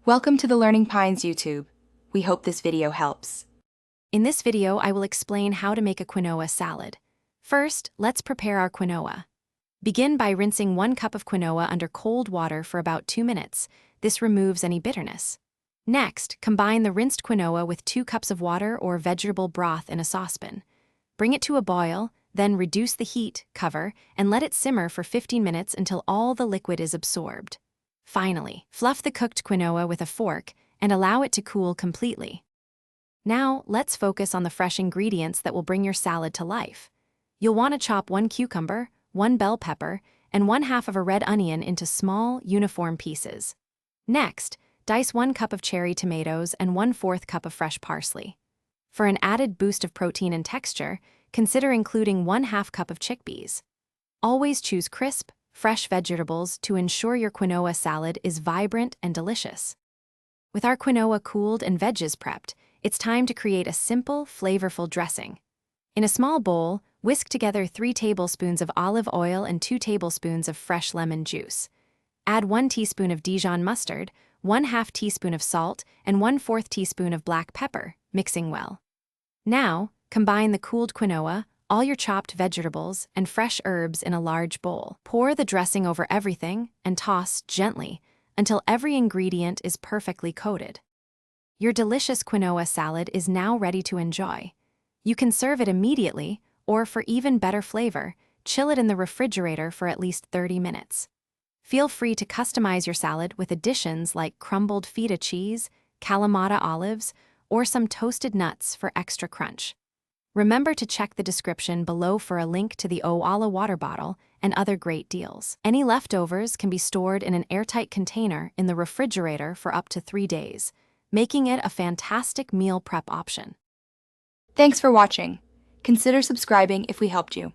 Welcome to the Learning Pines YouTube. We hope this video helps. In this video, I will explain how to make a quinoa salad. First, let's prepare our quinoa. Begin by rinsing 1 cup of quinoa under cold water for about 2 minutes. This removes any bitterness. Next, combine the rinsed quinoa with 2 cups of water or vegetable broth in a saucepan. Bring it to a boil, then reduce the heat, cover, and let it simmer for 15 minutes until all the liquid is absorbed. Finally, fluff the cooked quinoa with a fork and allow it to cool completely. Now, let's focus on the fresh ingredients that will bring your salad to life. You'll want to chop 1 cucumber, 1 bell pepper, and 1/2 of a red onion into small, uniform pieces. Next, dice 1 cup of cherry tomatoes and 1/4 cup of fresh parsley. For an added boost of protein and texture, consider including 1/2 cup of chickpeas. Always choose crisp, fresh vegetables to ensure your quinoa salad is vibrant and delicious. With our quinoa cooled and veggies prepped, it's time to create a simple, flavorful dressing. In a small bowl, whisk together 3 tablespoons of olive oil and 2 tablespoons of fresh lemon juice. Add 1 teaspoon of Dijon mustard, 1/2 teaspoon of salt, and 1/4 teaspoon of black pepper, mixing well. Now, combine the cooled quinoa, all your chopped vegetables, and fresh herbs in a large bowl. Pour the dressing over everything and toss gently until every ingredient is perfectly coated. Your delicious quinoa salad is now ready to enjoy. You can serve it immediately, or for even better flavor, chill it in the refrigerator for at least 30 minutes. Feel free to customize your salad with additions like crumbled feta cheese, Kalamata olives, or some toasted nuts for extra crunch. Remember to check the description below for a link to the Owala water bottle and other great deals. Any leftovers can be stored in an airtight container in the refrigerator for up to 3 days, making it a fantastic meal prep option. Thanks for watching. Consider subscribing if we helped you.